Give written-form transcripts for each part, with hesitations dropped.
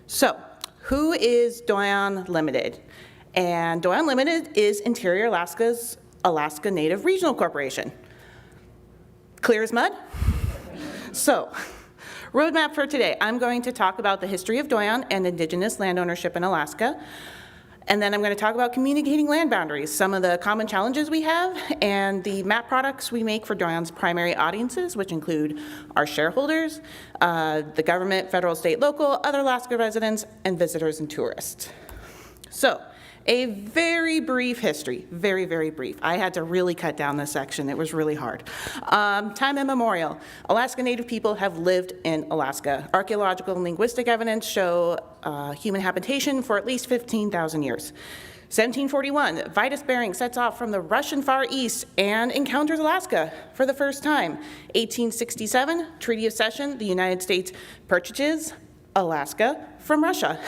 So, who is Doyon Limited? And Doyon Limited is Interior Alaska's Alaska Native Regional Corporation. Clear as mud? So, roadmap for today. I'm going to talk about the history of Doyon and Indigenous land ownership in Alaska. And then I'm going to talk about communicating land boundaries, some of the common challenges we have, and the map products we make for Doyon's primary audiences, which include our shareholders, the government, federal, state, local, other Alaska residents, and visitors and tourists. So, a very brief history, very, very brief. I had to really cut down this section. It was really hard. Time immemorial. Alaska Native people have lived in Alaska. Archaeological and linguistic evidence show human habitation for at least 15,000 years. 1741, Vitus Bering sets off from the Russian Far East and encounters Alaska for the first time. 1867, Treaty of Cession, the United States purchases Alaska from Russia.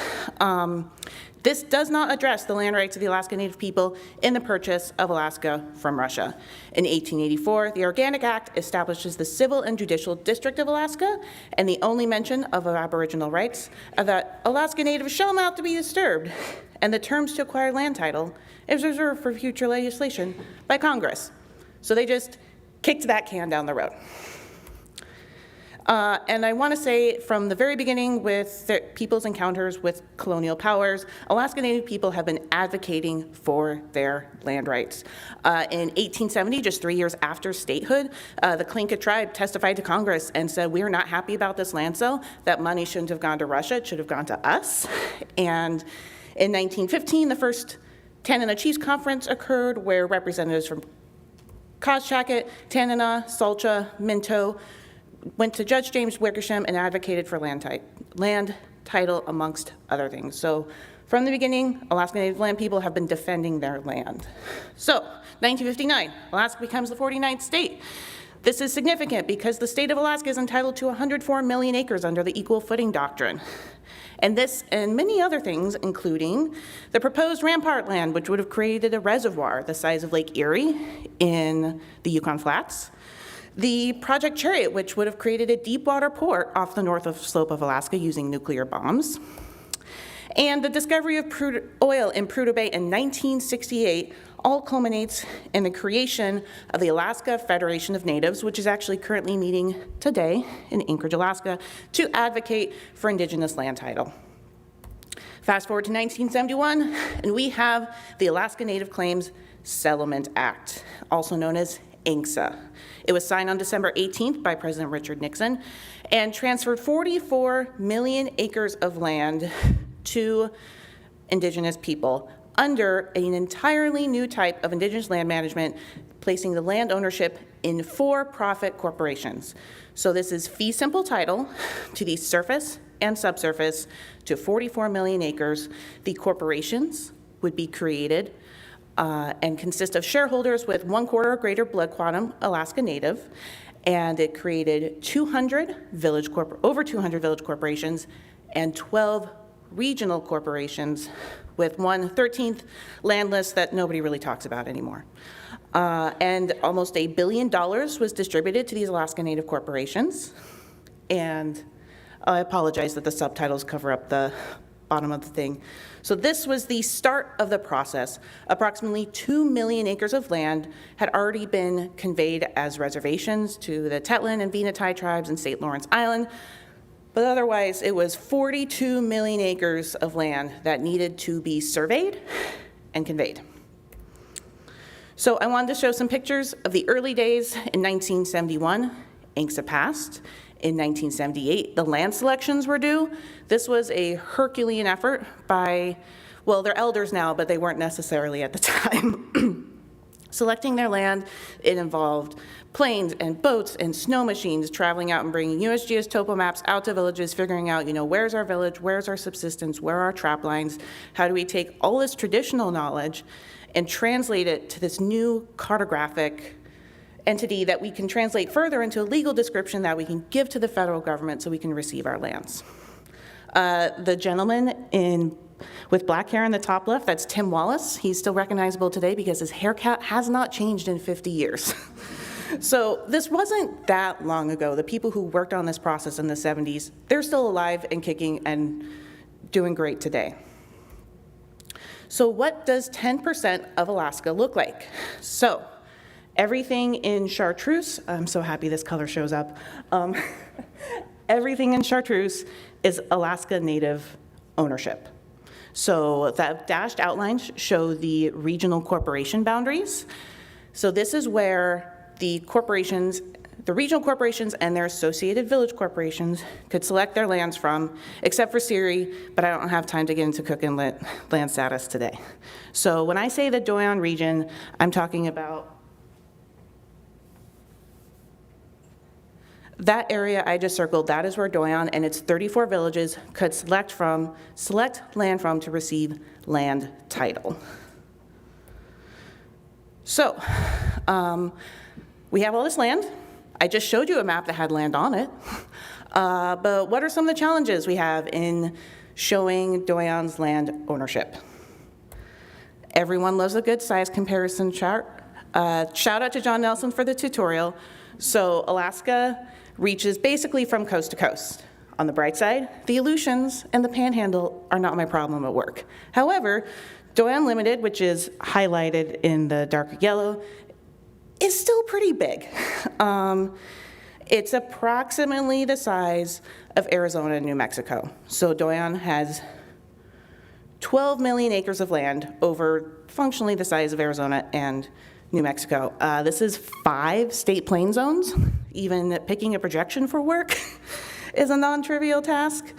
This does not address the land rights of the Alaska Native people in the purchase of Alaska from Russia. In 1884, the Organic Act establishes the Civil and Judicial District of Alaska, and the only mention of Aboriginal rights are that Alaska Natives shall not to be disturbed, and the terms to acquire land title is reserved for future legislation by Congress. So they just kicked that can down the road. And I want to say from the very beginning with the people's encounters with colonial powers, Alaska Native people have been advocating for their land rights. In 1870, just 3 years after statehood, the Tlingit tribe testified to Congress and said, we are not happy about this land sale. That money shouldn't have gone to Russia, it should have gone to us. And in 1915, the first Tanana Chiefs Conference occurred where representatives from Koschaket, Tanana, Salcha, Minto, went to Judge James Wickersham and advocated for land title, amongst other things. So from the beginning, Alaska Native land people have been defending their land. So 1959, Alaska becomes the 49th state. This is significant because the state of Alaska is entitled to 104 million acres under the Equal Footing Doctrine. And this and many other things, including the proposed Rampart land, which would have created a reservoir the size of Lake Erie in the Yukon Flats, the Project Chariot, which would have created a deep water port off the north slope of Alaska using nuclear bombs, and the discovery of oil in Prudhoe Bay in 1968 all culminates in the creation of the Alaska Federation of Natives, which is actually currently meeting today in Anchorage, Alaska, to advocate for Indigenous land title. Fast forward to 1971, and we have the Alaska Native Claims Settlement Act, also known as ANCSA. It was signed on December 18th by President Richard Nixon and transferred 44 million acres of land to Indigenous people under an entirely new type of Indigenous land management, placing the land ownership in for-profit corporations. So this is fee simple title to the surface and subsurface to 44 million acres. The corporations would be created and consist of shareholders with 1/4 or greater blood quantum Alaska Native, and it created over 200 village corporations and 12 regional corporations with 1/13 land list that nobody really talks about anymore. And almost $1 billion was distributed to these Alaska Native corporations. And I apologize that the subtitles cover up the bottom of the thing. So this was the start of the process. Approximately 2 million acres of land had already been conveyed as reservations to the Tetlin and Venati tribes in St. Lawrence Island, but otherwise it was 42 million acres of land that needed to be surveyed and conveyed. So I wanted to show some pictures of the early days. In 1971, ANCSA passed. In 1978, the land selections were due. This was a Herculean effort by, well, they're elders now, but they weren't necessarily at the time. Selecting their land, it involved planes and boats and snow machines traveling out and bringing USGS topo maps out to villages, figuring out, where's our village, where's our subsistence, where are our trap lines, how do we take all this traditional knowledge and translate it to this new cartographic entity that we can translate further into a legal description that we can give to the federal government so we can receive our lands. The gentleman with black hair in the top left, that's Tim Wallace. He's still recognizable today because his haircut has not changed in 50 years. So this wasn't that long ago. The people who worked on this process in the 70s, they're still alive and kicking and doing great today. So what does 10% of Alaska look like? So everything in Chartreuse, I'm so happy this color shows up. Everything in Chartreuse is Alaska Native ownership. So the dashed outlines show the regional corporation boundaries. So this is where the regional corporations and their associated village corporations could select their lands from, except for Siri, but I don't have time to get into Cook Inlet land status today. So when I say the Doyon region, I'm talking about that area I just circled. That is where Doyon and its 34 villages could select land from to receive land title. So we have all this land. I just showed you a map that had land on it. But what are some of the challenges we have in showing Doyon's land ownership? Everyone loves a good size comparison chart. Shout out to John Nelson for the tutorial. So Alaska reaches basically from coast to coast. On the bright side, the Aleutians and the Panhandle are not my problem at work. However, Doyon Limited, which is highlighted in the darker yellow, is still pretty big. It's approximately the size of Arizona and New Mexico. So Doyon has 12 million acres of land over functionally the size of Arizona and New Mexico. This is 5 state plain zones. Even picking a projection for work is a non-trivial task.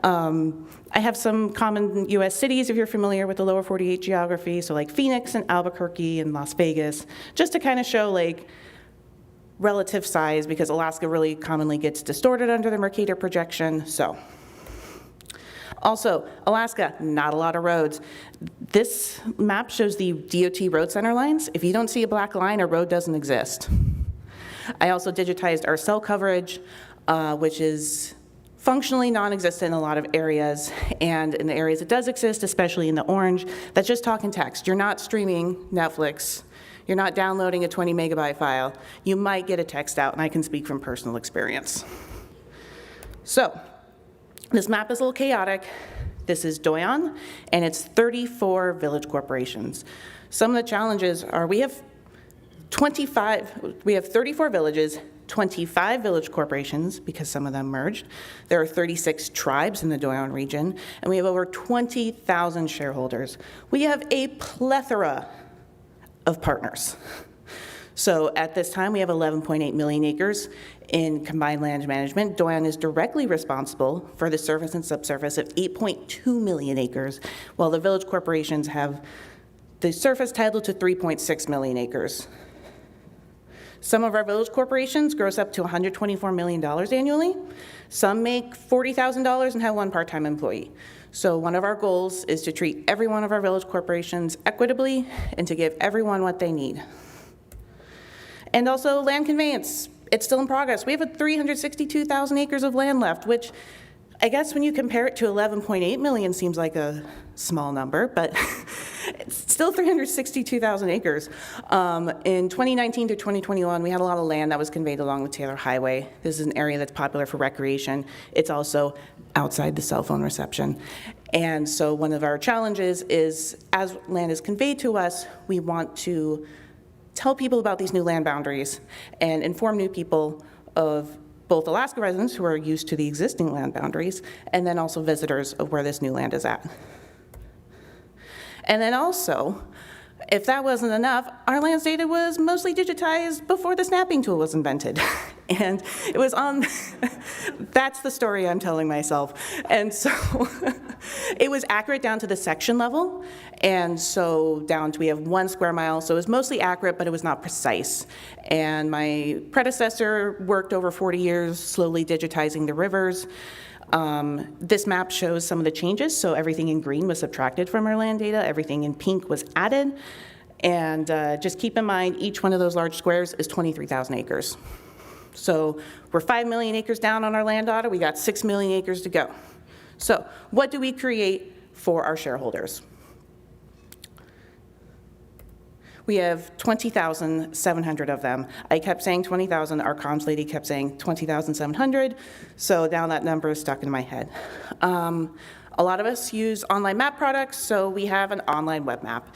I have some common US cities, if you're familiar with the lower 48 geography, so like Phoenix and Albuquerque and Las Vegas, just to kind of show like relative size, because Alaska really commonly gets distorted under the Mercator projection. So also, Alaska, not a lot of roads. This map shows the DOT road center lines. If you don't see a black line, a road doesn't exist. I also digitized our cell coverage, which is functionally non-existent in a lot of areas, and in the areas it does exist, especially in the orange, that's just talk and text. You're not streaming Netflix. You're not downloading a 20 megabyte file. You might get a text out, and I can speak from personal experience. So this map is a little chaotic. This is Doyon, and it's 34 village corporations. Some of the challenges are we have 34 villages, 25 village corporations, because some of them merged. There are 36 tribes in the Doyon region, and we have over 20,000 shareholders. We have a plethora of partners. So at this time, we have 11.8 million acres in combined land management. Doyon is directly responsible for the surface and subsurface of 8.2 million acres, while the village corporations have the surface title to 3.6 million acres. Some of our village corporations gross up to $124 million annually. Some make $40,000 and have 1 part-time employee. So one of our goals is to treat every one of our village corporations equitably and to give everyone what they need. And also land conveyance. It's still in progress. We have 362,000 acres of land left, which I guess when you compare it to 11.8 million seems like a small number, but it's still 362,000 acres. In 2019 to 2021, we had a lot of land that was conveyed along the Taylor Highway. This is an area that's popular for recreation. It's also outside the cell phone reception. And so one of our challenges is, as land is conveyed to us, we want to tell people about these new land boundaries and inform new people of both Alaska residents who are used to the existing land boundaries, and then also visitors of where this new land is at. And then also, if that wasn't enough, our lands data was mostly digitized before the snapping tool was invented. And it was on, that's the story I'm telling myself. And so it was accurate down to the section level. And so down to, we have 1 square mile. So it was mostly accurate, but it was not precise. And my predecessor worked over 40 years slowly digitizing the rivers. This map shows some of the changes. So everything in green was subtracted from our land data. Everything in pink was added. And just keep in mind, each one of those large squares is 23,000 acres. So we're 5 million acres down on our land data. We got 6 million acres to go. So what do we create for our shareholders? We have 20,700 of them. I kept saying 20,000. Our comms lady kept saying 20,700. So now that number is stuck in my head. A lot of us use online map products, so we have an online web map.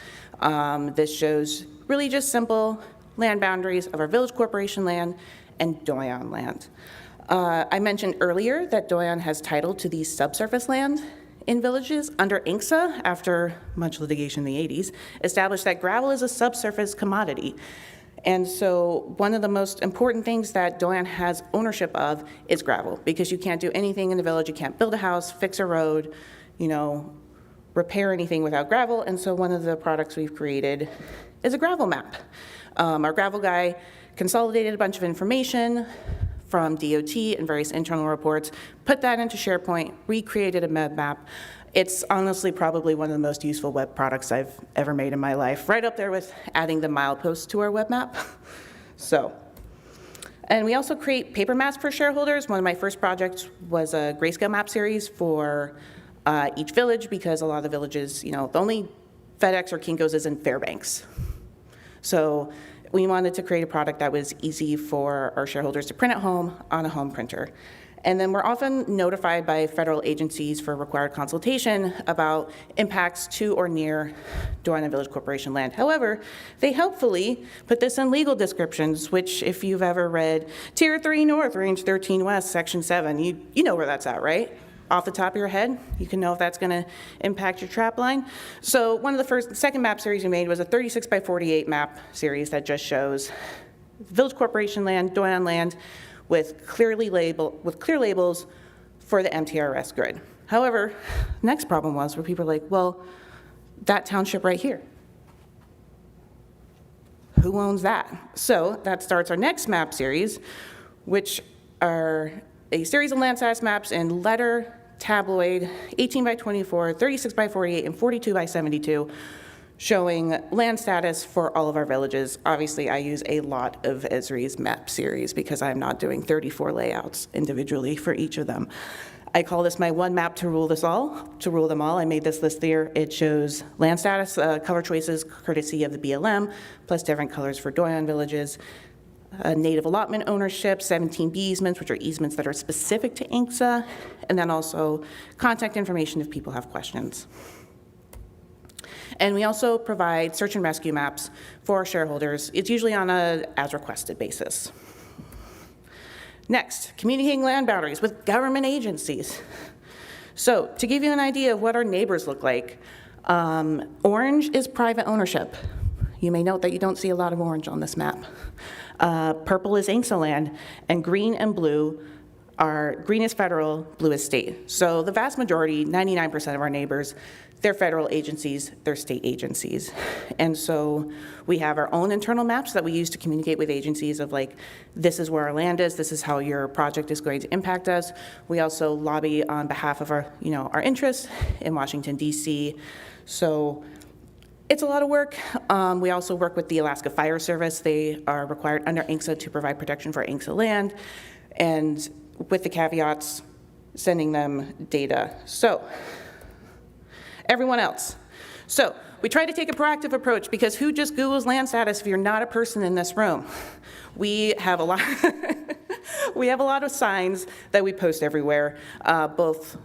This shows really just simple land boundaries of our village corporation land and Doyon land. I mentioned earlier that Doyon has title to the subsurface land in villages. Under NACIS, after much litigation in the 80s, established that gravel is a subsurface commodity. And so one of the most important things that Doyon has ownership of is gravel, because you can't do anything in the village. You can't build a house, fix a road, repair anything without gravel. And so one of the products we've created is a gravel map. Our gravel guy consolidated a bunch of information from DOT and various internal reports, put that into SharePoint, recreated a web map. It's honestly probably one of the most useful web products I've ever made in my life, right up there with adding the milepost to our web map. And we also create paper maps for shareholders. One of my first projects was a grayscale map series for each village, because a lot of the villages, the only FedEx or Kinko's is in Fairbanks. So we wanted to create a product that was easy for our shareholders to print at home on a home printer. And then we're often notified by federal agencies for required consultation about impacts to or near Doyon and Village Corporation land. However, they helpfully put this in legal descriptions, which if you've ever read Tier 3 North, Range 13 West, Section 7, you know where that's at, right? Off the top of your head, you can know if that's gonna impact your trap line. So one of the second map series we made was a 36 by 48 map series that just shows Village Corporation land, Doyon land, with clear labels for the MTRS grid. However, next problem was where people are like, well, that township right here, who owns that? So that starts our next map series, which are a series of land status maps in letter, tabloid, 18 by 24, 36 by 48, and 42 by 72, showing land status for all of our villages. Obviously, I use a lot of Esri's map series because I'm not doing 34 layouts individually for each of them. I call this my one map to rule them all. I made this list here. It shows land status, color choices courtesy of the BLM, plus different colors for Doyon villages, native allotment ownership, 17B easements, which are easements that are specific to INCSA, and then also contact information if people have questions. And we also provide search and rescue maps for our shareholders. It's usually on a as requested basis. Next, communicating land boundaries with government agencies. So to give you an idea of what our neighbors look like, orange is private ownership. You may note that you don't see a lot of orange on this map. Purple is INCSA land, and green and blue are, green is federal, blue is state. So the vast majority, 99% of our neighbors, they're federal agencies, they're state agencies. And so we have our own internal maps that we use to communicate with agencies of like, this is where our land is, this is how your project is going to impact us. We also lobby on behalf of our, our interests in Washington, DC. So it's a lot of work. We also work with the Alaska Fire Service. They are required under INCSA to provide protection for INCSA land, and with the caveats, sending them data. So, everyone else. So, we try to take a proactive approach, because who just Googles land status if you're not a person in this room? We have a lot, we have a lot of signs that we post everywhere, both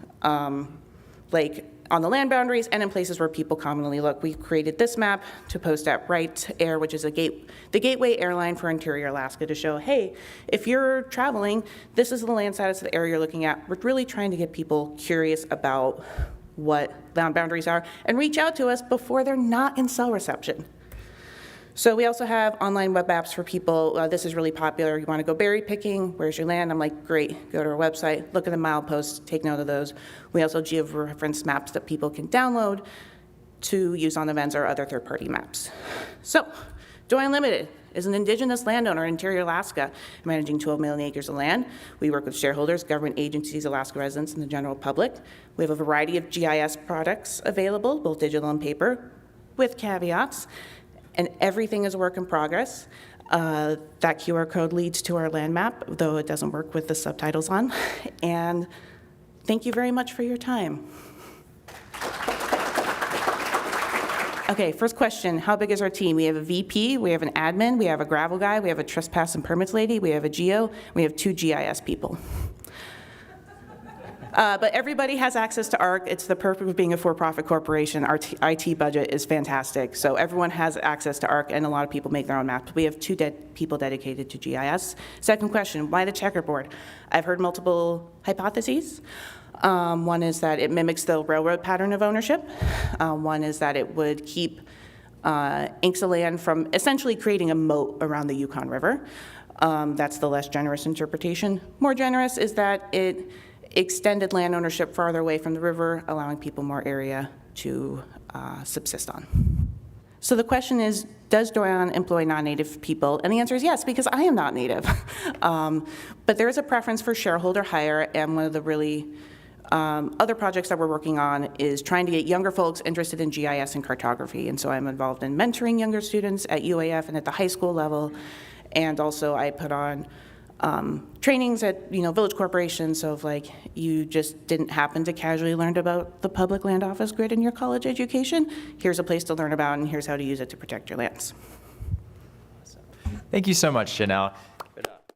like on the land boundaries and in places where people commonly look. We created this map to post at Wright Air, which is the gateway airline for interior Alaska, to show, hey, if you're traveling, this is the land status of the area you're looking at. We're really trying to get people curious about what land boundaries are and reach out to us before they're not in cell reception. So we also have online web apps for people. This is really popular. You want to go berry picking, where's your land? I'm like, great, go to our website, look at the mileposts, take note of those. We also georeference maps that people can download to use on events or other third-party maps. So, Doyon Limited is an indigenous landowner in interior Alaska, managing 12 million acres of land. We work with shareholders, government agencies, Alaska residents, and the general public. We have a variety of GIS products available, both digital and paper, with caveats. And everything is a work in progress. That QR code leads to our land map, though it doesn't work with the subtitles on. And thank you very much for your time. Okay, first question, how big is our team? We have a VP, we have an admin, we have a gravel guy, we have a trespass and permits lady, we have a geo, we have 2 GIS people. But everybody has access to ARC. It's the perk of being a for-profit corporation. Our IT budget is fantastic, so everyone has access to ARC, and a lot of people make their own maps. We have 2 people dedicated to GIS. Second question, why the checkerboard? I've heard multiple hypotheses. One is that it mimics the railroad pattern of ownership. One is that it would keep inks of land from essentially creating a moat around the Yukon River. That's the less generous interpretation. More generous is that it extended land ownership farther away from the river, allowing people more area to subsist on. So the question is, does Doyon employ non-native people? And the answer is yes, because I am not native. But there is a preference for shareholder hire, and one of the really other projects that we're working on is trying to get younger folks interested in GIS and cartography. And so I'm involved in mentoring younger students at UAF and at the high school level. And also I put on trainings at village corporations, so if like you just didn't happen to casually learn about the public land office grid in your college education, here's a place to learn about and here's how to use it to protect your lands. Thank you so much, Jaenell.